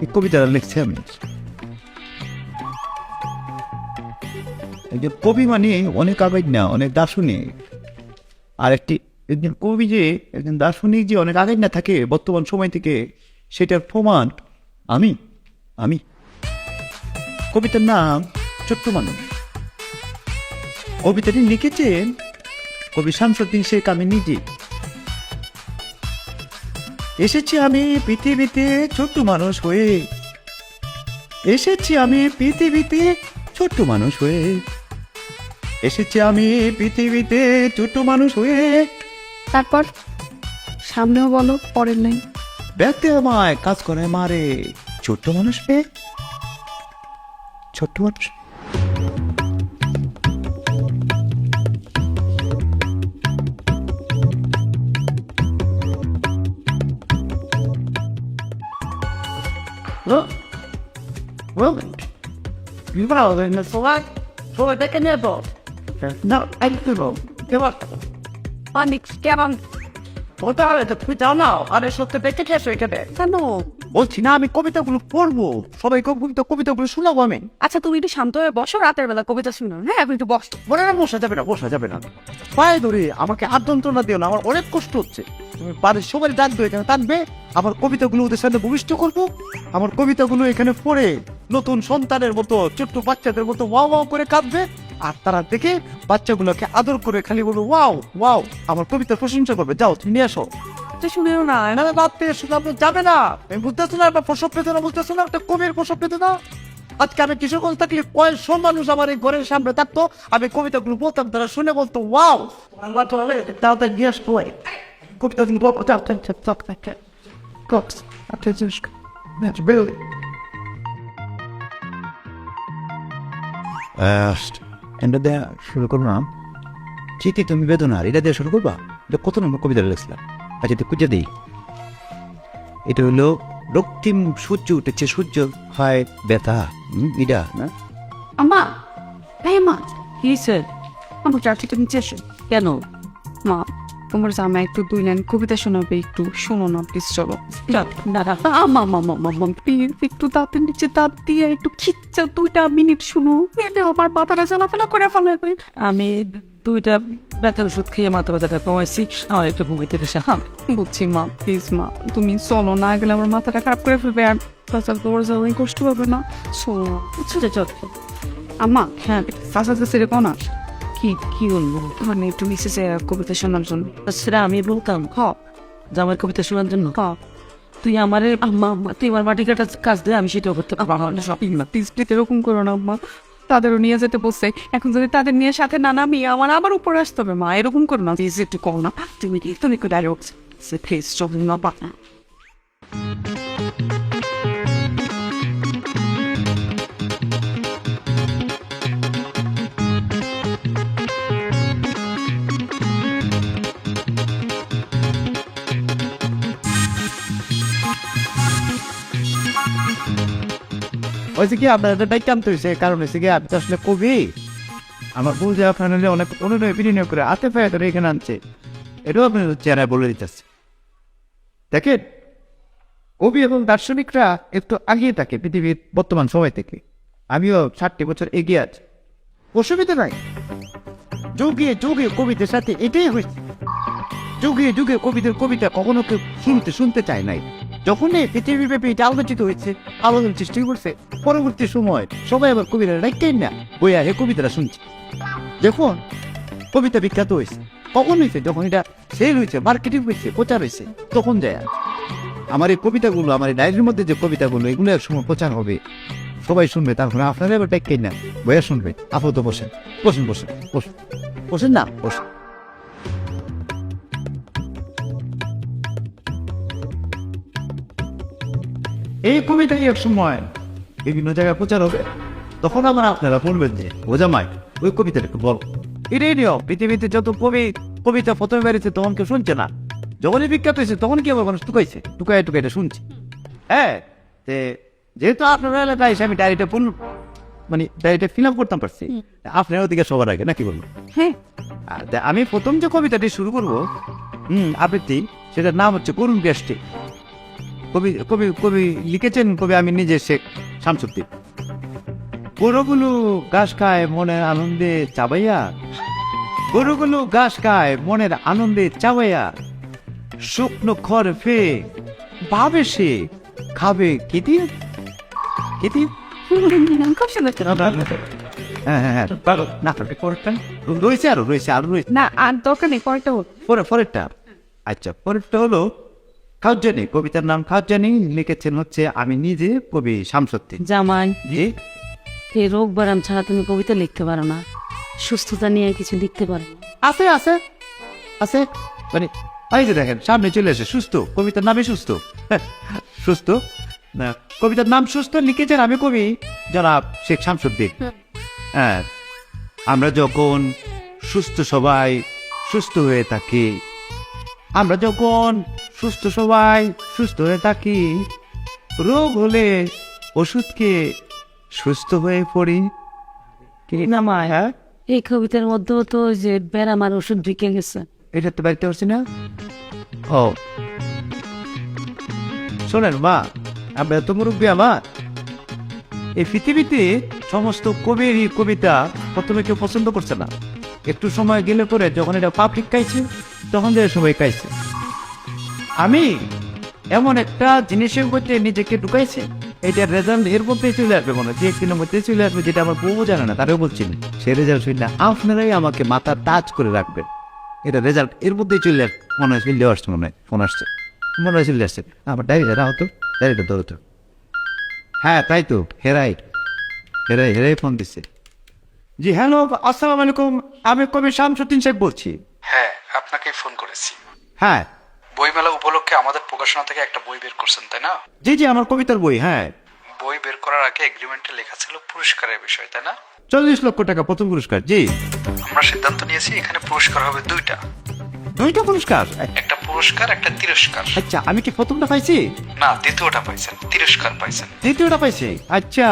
S2: এই কবিতাটা লিখছি আমি। একজন কবি মানে অনেক আবেগ না, অনেক দার্শনিক। আর একজন কবি যে একজন দার্শনিক যে অনেক আগে না থাকে বর্তমান সময় থেকে, সেটার প্রমাণ আমি। আমি কবিতার নাম ছোট্ট মানুষ। কবিতাটি লিখেছেন কবি শামসুদ্দিন শেখ। আমি নিজে এসেছি আমি পৃথিবীতে ছোট্ট মানুষ হয়ে, এসেছি আমি পৃথিবীতে ছোট্ট মানুষ হয়ে, এসেছি আমি পৃথিবীতে ছোট্ট মানুষ হয়ে।
S3: তারপর সামনেও বলো, পরের লাইন।
S2: ব্যক্তি আমায় কাজ করে মারে, ছোট্ট মানুষ পেয়ে, ছোট্ট মানুষ।
S1: Look, Roland, you are in the flag for the cannibal. No, I don't. Give up. Onyx, get on. What are the put down now? I just looked at the picture of it.
S3: কেন?
S2: বলছি না আমি কবিতাগুলো পড়বো, সবাই কবিতাগুলো শোনাবো আমি।
S3: আচ্ছা তুমি একটু শান্ত হয়ে বসো, রাতের বেলা কবিতা শুনো। হ্যাঁ আপনি একটু বস।
S2: বলে না বসা যাবে না, বসা যাবে না। পায়ে ধরে আমাকে আর যন্ত্রণা দিও না, আমার অনেক কষ্ট হচ্ছে। তুমি বাড়ির সবাই ডাকবে, এখানে টানবে, আমার কবিতাগুলো ওদের সাথে ভূমিষ্ঠ করবো। আমার কবিতাগুলো এখানে পড়ে নতুন সন্তানের মতো, ছোট্ট বাচ্চাদের মতো ওয়াও ওয়াও করে কাঁদবে। আর তারা দেখে বাচ্চাগুলোকে আদর করে খালি বলবে ওয়াও ওয়াও, আমার কবিতার প্রশংসা করবে। যাও তুমি নিয়ে আসো।
S3: শুনেও না।
S2: না বাদ দিয়ে শোনাবো যাবে না। আমি বুঝতেছো না, একটা প্রসব পেতে না, বুঝতেছো না, একটা কবির প্রসব পেতে না। আজকে আমি কিশোরগঞ্জ থাকলে কয়েকশো মানুষ আমার এই ঘরের সামনে থাকতো, আমি কবিতাগুলো বলতাম, তারা শুনে বলতো ওয়াও, তাড়াতাড়ি গিয়ে আসতো কবিতা এটা দেয়া শুরু করবো না। চিঠি তুমি বেদনার এটা দিয়ে শুরু করবা। এটা কত নম্বর কবিতা লিখছিলাম? আচ্ছা তুই খুঁজে দিই। এটা হলো রক্তিম সূর্য উঠেছে, সূর্য হয় ব্যথা। এটা না
S3: আম্মা, এই মা,
S1: কি স্যার?
S3: আমার চাচিটা নিচে এসো।
S1: কেন?
S3: মা, তোমার জামাই একটু 2 লাইন কবিতা শোনাবে, একটু শোনো না প্লিজ। চলো
S1: দাঁড়া,
S3: আম্মা মামা মামা প্লিজ একটু দাঁতের নিচে দাঁত দিয়ে একটু খিচ্ছা 2টা মিনিট শুনো, এতে আমার মাথাটা চলাফেরা করে ফেলে।
S1: আমি 2টা ব্যথার ওষুধ খেয়ে মাথা ব্যথাটা কমাইছি, আমার একটু ঘুমাইতে বসে। হ্যাঁ
S3: বুঝছি মা, প্লিজ মা তুমি চলো, না গেলে আমার মাথাটা খারাপ করে ফেলবে, আর তাছাড়া তোমার জামাই কষ্ট পাবে না। চলো
S1: চল।
S3: আম্মা,
S1: হ্যাঁ
S3: চাচা চাচিরে কো না
S1: কি বলবো?
S3: মানে একটু নিচে যে কবিতা শোনার জন্য।
S1: সেটা আমি বলতাম জামার কবিতা শোনার জন্য।
S3: হ্যাঁ
S1: তুই আমারে তুই আমার মাটি কাটা কাজ দে, আমি সেটাও করতে পারবো না।
S3: প্লিজ এরকম করো না মা, তাদেরও নিয়ে যেতে বসছে, এখন যদি তাদের নিয়ে সাথে না নামি আমার আবার উপরে আসতে হবে। মা এরকম করো না প্লিজ, একটু করো না। তুমি কোথায় রয়েছে প্লিজ চল না পা।
S2: হয়েছে কি আপনার একটা দায়িত্ব আনতে হয়েছে, কারণ হয়েছে কি আমি তো আসলে কবি, আমার বউ যে আপনার অনেক অনুনয় বিনিময় করে আতে পায়ে ধরে এখানে আনছে, এটাও আপনার চেহারায় বলে দিতেছে। দেখেন, কবি এবং দার্শনিকরা একটু আগিয়ে থাকে পৃথিবীর বর্তমান সময় থেকে। আমিও 60 বছর এগিয়ে আছি, অসুবিধা নাই। যুগে যুগে কবিদের সাথে এটাই হয়েছে, যুগে যুগে কবিদের কবিতা কখনো কেউ শুনতে চায় নাই। যখনই পৃথিবীব্যাপী এটা আলোচিত হয়েছে, আলোচনার চেষ্টা করছে, পরবর্তী সময় সবাই আবার কবিরা রাখতেন না বইয়া হে কবিতারা শুনছে। যখন কবিতা বিখ্যাত হয়েছে কখন হয়েছে? যখন এটা সেল হয়েছে, মার্কেটিং হয়েছে, প্রচার হয়েছে, তখন যায়। আমার এই কবিতাগুলো, আমার এই ডায়েরির মধ্যে যে কবিতাগুলো, এগুলো এক সময় প্রচার হবে, সবাই শুনবে, তারপরে আপনারা এবার ডাকেন না বইয়া শুনবে। আপাতত বসেন বসেন বসেন বসেন বসেন না বসেন। এই কবিতাই এক সময় বিভিন্ন জায়গায় প্রচার হবে, তখন আবার আপনারা বলবেন যে ও জামাই ওই কবিতাটা একটু বল। এটাই নিয়ম, পৃথিবীতে যত কবিতা প্রথমে বেরিয়েছে তখন কেউ শুনছে না, যখনই বিখ্যাত হয়েছে তখন কি আবার মানুষ টুকাইটা শুনছে। হ্যাঁ, যেহেতু আপনার এলাকায় এসে আমি ডায়েরিটা ডায়েরিটা ফিল আপ করতাম পারছি, আপনার ওদিকে সবার আগে নাকি বলবো?
S3: হ্যাঁ,
S2: আমি প্রথম যে কবিতাটি শুরু করবো আবৃত্তি, সেটার নাম হচ্ছে করুণ বৃষ্টি। কবি লিখেছেন কবি আমি নিজে শেখ শামসুদ্দিন। গরুগুলো ঘাস খায় মনের আনন্দে চাবাইয়া, গরুগুলো ঘাস খায় মনের আনন্দে চাবাইয়া, শুকনো খড় ফেয়ে ভাবে সে খাবে কেতি।
S3: খুব সুন্দর।
S2: হ্যাঁ রয়েছে আরো রয়েছে।
S3: না আর দরকার নেই, পরেরটা হোক।
S2: পরেরটা আচ্ছা, পরেরটা হলো খাউজানি। কবিতার নাম খাউজানি, লিখেছেন হচ্ছে আমি নিজে কবি শামসুদ্দিন।
S1: জামাই,
S2: জি,
S1: এই রোগ ব্যারাম ছাড়া তুমি কবিতা লিখতে পারো না, সুস্থতা নিয়ে কিছু লিখতে পারো না।
S2: আছে আছে আছে এই যে দেখেন সামনে চলে আসে সুস্থ, কবিতার নামই সুস্থ। সুস্থ না, কবিতার নাম সুস্থ, লিখেছেন আমি কবি জনাব শেখ শামসুদ্দিন। হ্যাঁ, আমরা যখন সুস্থ সবাই সুস্থ হয়ে থাকি, আমরা যখন সুস্থ সবাই সুস্থ হয়ে থাকি, রোগ হলে ওষুধ খেয়ে সুস্থ হয়ে পড়ি।
S1: জামাই,
S2: হ্যাঁ,
S1: এই কবিতার মধ্যেও তো যে ব্যারাম আর ওষুধ ঢুকে গেছে।
S2: এটা তো বাড়িতে পারছি না। ও শোনেন মা, আমরা তো মুরব্বী, আমার এই পৃথিবীতে সমস্ত কবিরই কবিতা প্রথমে কেউ পছন্দ করছে না, একটু সময় গেলে পরে যখন এটা পাবলিক খাইছে তখন যে সবাই খাইছে। আমি এমন একটা জিনিসের মধ্যে নিজেকে ঢুকাইছে, এটার রেজাল্ট এর মধ্যেই চলে আসবে, মনে যে একদিনের মধ্যে চলে আসবে, যেটা আমার বউ জানে না, তারও বলছি না। সে রেজাল্ট শুনি না, আপনারাই আমাকে মাথা টাচ করে রাখবেন, এটা রেজাল্ট এর মধ্যেই চলে আসবে। মনে হয় চলে আসছে, মনে হয় ফোন আসছে, মনে হয় চলে আসছে। আমার ডায়েরিটা রাও তো, ডায়েরিটা ধরো তো। হ্যাঁ তাই তো, হেরাই হেরাই ফোন দিছে। জি হ্যালো, আসসালামু আলাইকুম, আমি কবি শামসুদ্দিন শেখ বলছি।
S7: হ্যাঁ, আপনাকে ফোন করেছি।
S2: হ্যাঁ
S7: বইমেলা উপলক্ষে আমাদের প্রকাশনা থেকে একটা বই বের করছেন, তাই না?
S2: জি আমার কবিতার বই। হ্যাঁ,
S7: বই বের করার আগে এগ্রিমেন্টে লেখা ছিল পুরস্কারের বিষয়, তাই না?
S2: 40 লক্ষ টাকা প্রথম পুরস্কার। জি,
S7: আমরা সিদ্ধান্ত নিয়েছি এখানে পুরস্কার হবে দুইটা,
S2: 2টা পুরস্কার।
S7: একটা পুরস্কার একটা তিরস্কার।
S2: আচ্ছা, আমি কি প্রথমটা পাইছি?
S7: না, দ্বিতীয়টা পাইছেন, তিরস্কার পাইছেন।
S2: দ্বিতীয়টা পাইছি। আচ্ছা,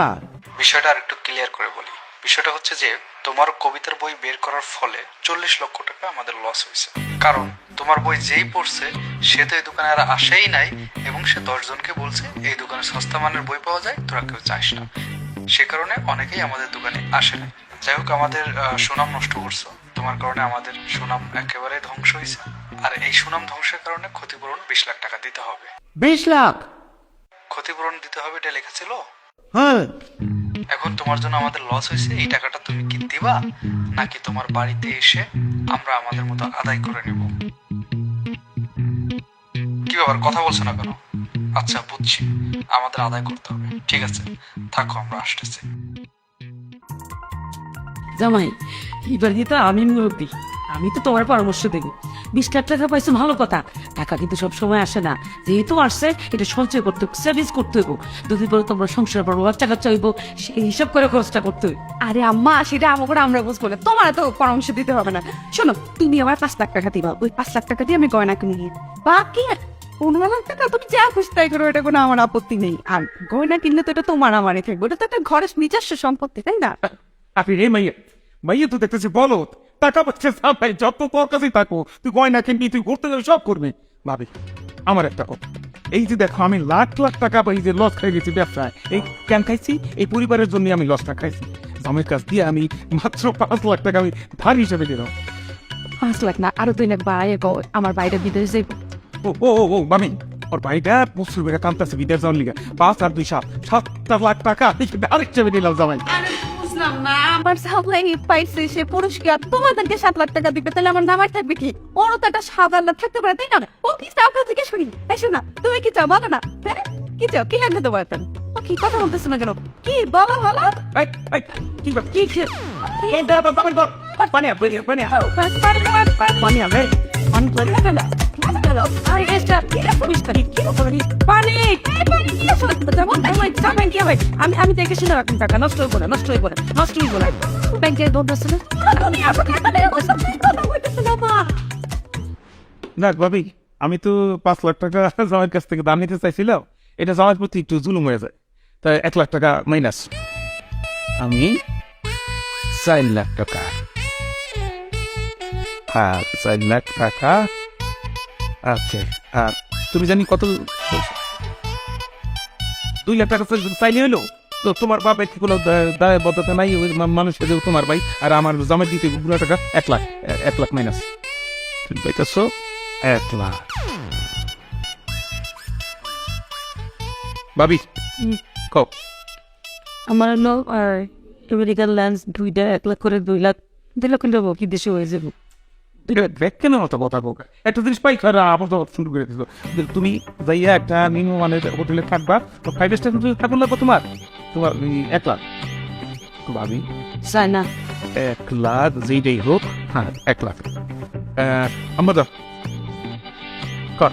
S7: বিষয়টা আর একটু ক্লিয়ার করে বলি। বিষয়টা হচ্ছে যে তোমার কবিতার বই বের করার ফলে 40 লক্ষ টাকা আমাদের লস হয়েছে। কারণ তোমার বই যেই পড়ছে সে তো এই দোকানে আর আসেই নাই, এবং সে 10 জনকে বলছে এই দোকানে সস্তা মানের বই পাওয়া যায়, তোরা কেউ চাস না। সে কারণে অনেকেই আমাদের দোকানে আসে নাই। যাই হোক, আমাদের সুনাম নষ্ট করছো। তোমার কারণে আমাদের সুনাম একেবারে ধ্বংস হয়েছে। আর এই সুনাম ধ্বংসের কারণে ক্ষতিপূরণ 20 লাখ টাকা দিতে হবে।
S2: 20 লাখ?
S7: ক্ষতিপূরণ দিতে হবে, এটা লেখা ছিল।
S2: হ্যাঁ।
S7: এখন তোমার জন্য আমাদের লস হয়েছে, এই টাকাটা তুমি কি দিবা নাকি তোমার বাড়িতে এসে আমরা আমাদের মতো আদায় করে নেব? কি ব্যাপার, কথা বলছো না কেন? আচ্ছা, বুঝছি, আমাদের আদায় করতে হবে। ঠিক আছে, থাকো, আমরা আসতেছি।
S1: জামাই, এবার তো আমি মুরব্বী, আমি তো তোমার পরামর্শ দেবো। 20 লাখ টাকা পাইছো, ভালো কথা। টাকা কিন্তু সব সময় আসে না, যেহেতু আসছে এটা সঞ্চয় করতে হবে, সেভিংস করতে হইব। দুদিন পরে তোমরা সংসার পারবো, বাচ্চা কাচ্চা হইব, সেই হিসাব করে খরচটা করতে হইব।
S3: আরে আম্মা, সেটা আমাকে আমরা বুঝবো না, তোমার তো পরামর্শ দিতে হবে না। শোনো, তুমি আমার 5 লাখ টাকা দিবা, ওই 5 লাখ টাকা দিয়ে আমি গয়না কিনে নিই। বাকি 15 লাখ টাকা তুমি যা খুশি তাই করো, এটা কোনো আমার আপত্তি নেই। আর গয়না কিনলে তো এটা তোমার আমারই থাকবে, ওটা তো একটা ঘরের নিজস্ব সম্পত্তি, তাই না?
S5: আপনি রে মাইয়া তো দেখতেছি বলো, টাকা পয়সা ভাই যত তোর কাছেই থাকো, তুই গয়না কিনবি, তুই ঘুরতে যাবি, সব করবি। ভাবি, আমার একটা কথা, এই যে দেখো আমি লাখ লাখ টাকা এই যে লস খাই গেছি ব্যবসায়, এই কেন খাইছি? এই পরিবারের জন্য আমি লসটা খাইছি। জামের কাছ দিয়ে আমি মাত্র 5 লাখ টাকা আমি ধার হিসেবে দিলাম।
S3: 5 লাখ না, আরো 2 লাখ বাড়াই আমার বাইরে বিদেশ যাইব।
S5: ও মামি, ওর ভাইটা প্রচুর বেড়ে কামতেছে বিদেশ যাওয়ার লিগে। 5 আর 2 7 লাখ টাকা ধার হিসেবে দিলাম জামাই।
S3: বুঝলাম না, আমার সাপ্লাই পাইছে সে পুরস্কার, তোমাদেরকে 7 লাখ টাকা দিবে, তাহলে আমার নামার থাকবে কি? ওরও তো একটা সাদা লাখ থাকতে পারে, তাই না? ও কি চাও থেকে শুনি, এসো না, তুমি কি চাও বলো না? হ্যাঁ, কি চাও, কি লাগবে তোমার? ও কি কথা বলতেছো না কেন? কি বলো বলো।
S1: আমি দেখে শুনে রাখুন, টাকা নষ্ট হইব না, নষ্ট হইব না, নষ্ট হইব না। ব্যাংকে দৌড় আছে না?
S5: না ভাবি, আমি তো 5 লাখ টাকা জামাইয়ের কাছ থেকে দাম নিতে চাইছিলাম, এটা জামাইয়ের প্রতি একটু জুলুম হয়ে যায়, তাই 1 লাখ টাকা মাইনাস। আমি 4 লাখ টাকা। হ্যাঁ, 4 লাখ টাকা। আচ্ছা, আর তুমি জানি কত? 2 লাখ টাকা চাইলে হলো তো তোমার বাপ একটু কোনো দায়বদ্ধতা নাই, ওই মানুষের যে তোমার ভাই আর আমার জামাই দিতে পুরো টাকা 1 লাখ মাইনাস। তুমি পাইতেছো 1 লাখ। ভাবি কও।
S1: আমার হলো আমেরিকান ল্যান্স 2টা 1 লাখ করে 2 লাখ নেবো, কি দেশে হয়ে যাবো।
S5: কেন অত কথা বলবে? একটা জিনিস পাই খারাপ আপাতত শুরু করে দিছো। তুমি যাইয়া একটা নিম্ন মানের হোটেলে থাকবা, তো 5 স্টার থাকুন লাগবো তোমার 1 লাখ। ভাবি
S1: চাই না।
S5: 1 লাখ যেইটাই হোক, হ্যাঁ 1 লাখ। আমরা দাও কর।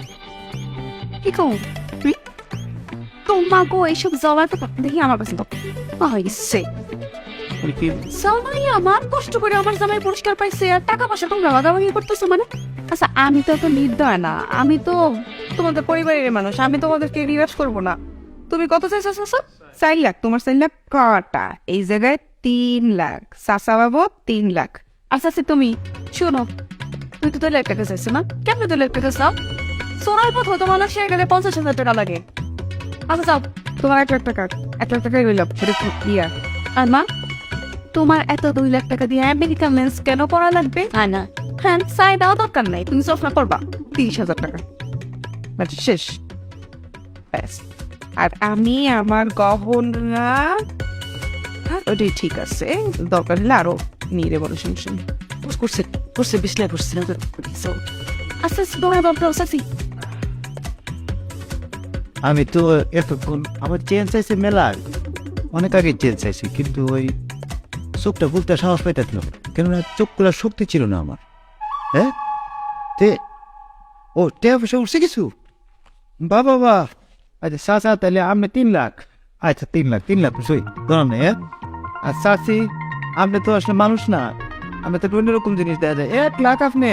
S3: কি কও তুই? তোমাকে এইসব জবাই তো দেখি আমার কাছে তো হয়ে গেছে। জামাই আমার কষ্ট করে আমার জামাই পুরস্কার পাইছে, আর টাকা পয়সা তোমরা ভাগাভাগি করতেছো মানে? আচ্ছা, আমি তো এত নির্দয় না, আমি তো তোমাদের পরিবারের মানুষ, আমি তোমাদেরকে নিরাশ করবো না। তুমি কত চাইছো? 4 লাখ। তোমার 4 লাখ কটা? এই জায়গায় 3 লাখ। চাচা বাবু 3 লাখ। আচ্ছা আচ্ছা, তুমি শোনো, তুই তো 2 লাখ টাকা চাইছো না? কেমন 2 লাখ টাকা চাও? সোনার পথ হতো মানুষ গেলে 50,000 টাকা লাগে। আচ্ছা যাও, তোমার 1 লাখ টাকা, 1 লাখ টাকাই রইল। ইয়া আর মা, তোমার এত 2 লাখ টাকা দিয়ে আমেরিকান লেন্স কেন পড়া লাগবে? হ্যাঁ না, হ্যাঁ চাই দাও, দরকার নাই, তুমি চশমা পড়বা। 30,000 টাকা শেষ। ব্যাস। আর আমি আমার গহনা ওটাই ঠিক আছে, দরকার হলে আরো নিয়ে দেবো, শুনছেন?
S1: করছে 20 লাখ করছে না।
S3: আচ্ছা তোমার বাবা সাসি,
S2: আমি তো এতক্ষণ আমার চেঞ্জ চাইছে মেলা, অনেক আগে জেল চাইছি, কিন্তু ওই চোখটা খুলতে সাহস পাইতেছিল, কেননা চোখ খোলার শক্তি ছিল না আমার। হ্যাঁ তে ও টাকা পয়সা উঠছে কিছু? বাবা আচ্ছা চাচা, তাহলে আপনি 3 লাখ। আচ্ছা 3 লাখ বুঝই ধরুন। হ্যাঁ আর চাচি, আপনি তো আসলে মানুষ না, আপনি তো অন্যরকম জিনিস দেওয়া যায়। 1 লাখ আপনি?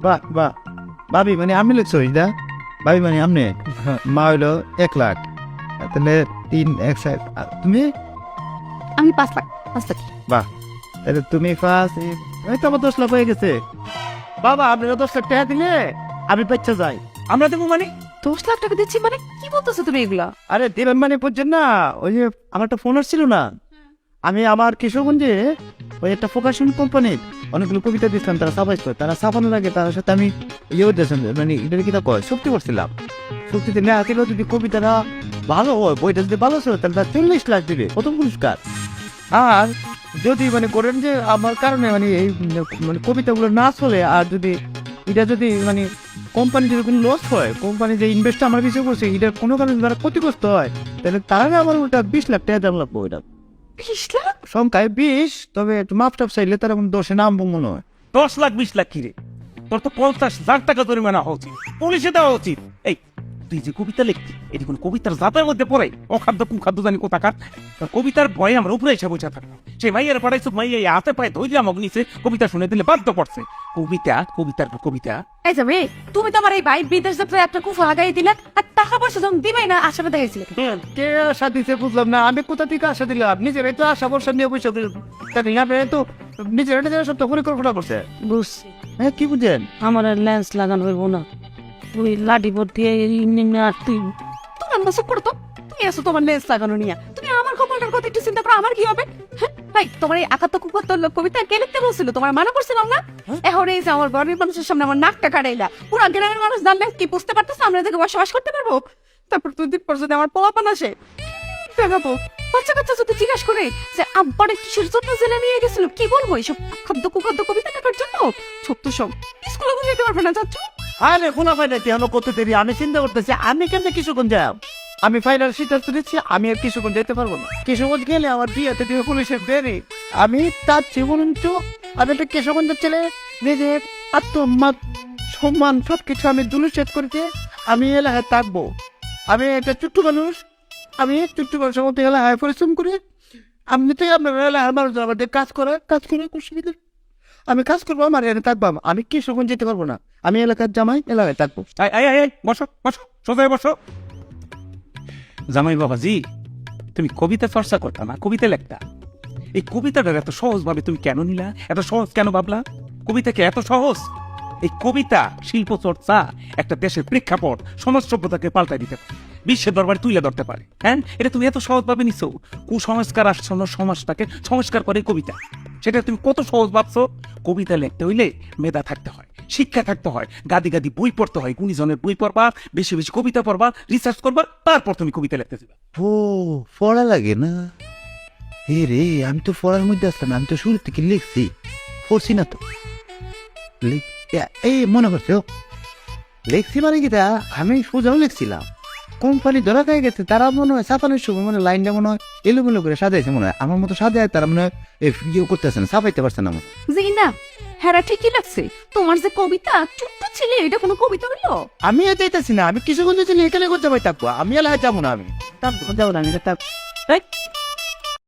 S2: বাহ বাহ। ভাবি মানে আপনি লিখছো দা? ভাবি মানে আপনি? মা হইলো 1 লাখ, তাহলে 3 1 7। তুমি?
S3: আমি 5 লাখ।
S2: বাহ, তাহলে তুমি ফার্স্ট, এই তো আমার 10 লাখ হয়ে গেছে। বাবা আপনারা 10 লাখ টাকা দিলে আমি বাচ্চা যাই।
S5: আমরা দেবো মানে?
S3: 10 লাখ টাকা দিচ্ছি মানে কি বলতেছো তুমি এগুলা?
S2: আরে দেবেন মানে বুঝছেন না, ওই যে আমার একটা ফোন আসছিল না, আমি আমার কিশোরগঞ্জে ওই একটা প্রকাশন কোম্পানির অনেকগুলো কবিতা দিচ্ছিলাম, তারা ছাপাইছিল, তারা ছাপানোর আগে তার সাথে আমি ইয়েও দিয়েছিলাম, মানে এটা কিনা কয় চুক্তি করছিলাম। চুক্তিতে না দিলেও যদি কবিতাটা ভালো হয়, বইটা যদি ভালো ছিল, তাহলে তার 40 লাখ দিবে প্রথম পুরস্কার। আর যদি মানে করেন যে আমার কারণে মানে এই মানে কবিতাগুলো না চলে, আর যদি এটা যদি মানে কোম্পানি যদি কোনো লস হয়, কোম্পানি যে ইনভেস্ট আমার কিছু করছে এটার কোনো কারণে তারা ক্ষতিগ্রস্ত হয়, তাহলে তারা আমার ওটা 20 লাখ টাকা দাম লাগবো। এটা
S3: 20 লাখ?
S2: সংখ্যায় 20, তবে একটু মাপ টাপ চাইলে তারা কোনো দোষে নামবো মনে হয়।
S6: 10 লাখ 20 লাখ কিরে, তোর তো 50 লাখ টাকা জরিমানা হওয়া উচিত, পুলিশে দেওয়া উচিত। এই তুই যে কবিতা লিখতি, এটি কোন কবিতার জাতের মধ্যে পড়ে? অখাদ্য কুখাদ্য জানি কোথাকার। কবিতার ভয়ে আমরা উপরে এসে বসে থাকলাম, সে মাইয়ার পাঠাইছো, মাইয়া হাতে পায়ে ধৈর্য আমাকে নিচে কবিতা শুনে দিলে বাধ্য পড়ছে। কবিতা
S3: এই যাবে, তুমি তো আমার এই ভাই বিদেশ যাত্রায় একটা কুফা লাগাই দিলে, আর টাকা পয়সা যখন দিবাই না আশাটা দেখাইছিলে।
S2: কে আশা দিতে বুঝলাম না, আমি কোথা থেকে আশা দিলাম? নিজেরাই তো আশা বর্ষা নিয়ে বসে তো নিজেরা নিজেরা সব তো পরিকল্পনা করছে।
S1: বুঝছি,
S2: হ্যাঁ কি বুঝেন?
S1: আমার লেন্স লাগানো হইব না, তুই লাঠি ভর্তি আর তুই
S3: তোমার না চুপ করো তো, তুমি আসো তোমার লেন্স লাগানো নিয়ে, তুমি আমার কপালটার কথা একটু চিন্তা করো, আমার কি হবে? হ্যাঁ ভাই, তোমার এই 71 কবিতা কে লিখতে বলছিল? তোমার মানা করছিলাম না? এখন এই যে আমার বাড়ির মানুষের সামনে আমার নাকটা কাটাইলা, পুরা গ্রামের মানুষ জানলে কি বুঝতে পারতেছে আমরা থেকে বসবাস করতে পারবো? তারপর 2 দিন পর যদি আমার পোলাপান আসে দেখাবো, বাচ্চা কাচ্চা যদি জিজ্ঞাসা করে যে আব্বারে কিসের জন্য জেলে নিয়ে গেছিল, কি বলবো? এইসব খাদ্য কুখাদ্য কবিতা লেখার জন্য? ছোট্ট সব স্কুলে বুঝাইতে পারবে না চাচ্ছু।
S2: আরে ফোনা ফাইনাইতে হলো কত দেরি, আমি চিন্তা করতেছি আমি কেমনে কিশোরগঞ্জ যাব। আমি ফাইনাল সিদ্ধান্ত নিচ্ছি, আমি আর কিশোরগঞ্জ যেতে পারবো না। কিশোরগঞ্জ গেলে আমার বিয়েতে দিবে পুলিশের বেরি। আমি তার জীবন আমি একটা কিশোরগঞ্জের ছেলে, নিজের সম্মান সবকিছু আমি দুলুচ্ছেদ করেছি। আমি এলাকায় থাকবো, আমি একটা ছোট্ট মানুষ, আমি ছোট্ট মানুষের মধ্যে এলাকায় পরিশ্রম করি। আপনি তো আপনার এলাকার মানুষজন আমাদের কাজ করে অসুবিধা, আমি কাজ করবো, আমার এখানে থাকবো। আমি কিশোরগঞ্জ যেতে পারবো না, আমি এলাকার জামাই, এলাকায় থাকবো।
S6: বসো বসো, সোজায় বসো। জামাই বাবাজি, তুমি কবিতা চর্চা করতা না, কবিতা লেখতা। এই কবিতাটা এত সহজ ভাবে তুমি কেন নিলা? এত সহজ কেন ভাবলা? কবিতা কি এত সহজ? এই কবিতা শিল্প চর্চা একটা দেশের প্রেক্ষাপট, সমাজ সভ্যতাকে পাল্টাই দিতে পারে, বিশ্বের দরবারে তুলে ধরতে পারে। হ্যাঁ, এটা তুমি এত সহজ ভাবে নিছো। কুসংস্কার আসন্ন সমাজটাকে সংস্কার করে কবিতা, সেটা তুমি কত সহজ ভাবছো। কবিতা লিখতে হইলে মেধা থাকতে হয়, শিক্ষা থাকতে হয়, গাদি গাদি বই পড়তে হয়, গুণীজনের বই পড়বা, বেশি বেশি কবিতা পড়বা, রিসার্চ করবা, তারপর তুমি কবিতা লিখতে যাবে।
S2: ও পড়া লাগে না? হে রে, আমি তো পড়ার মধ্যে আসলাম, আমি তো শুরু থেকে লিখছি, পড়ছি না তো। এই মনে করছো লিখছি মানে কি? আমি সোজাও লিখছিলাম, কোম্পানি ধরা খাই গেছে, তারা মনে হয় ছাপানোর সময় মানে লাইনটা মনে হয় এলোমেলো করে সাজাইছে, মনে হয় আমার মতো সাজায়, তারা মনে হয় ইয়ে করতেছে না, ছাপাইতে পারছে না।
S3: জি না, হ্যাঁ ঠিকই লাগছে। তোমার যে কবিতা ছোট্ট ছেলে, এটা কোনো কবিতা হইলো?
S2: আমি চাইতেছি না, আমি কিছু করতে এখানে করতে পারি থাকবো, আমি এলাকায় যাবো না, আমি যাবো না, আমি থাকবো।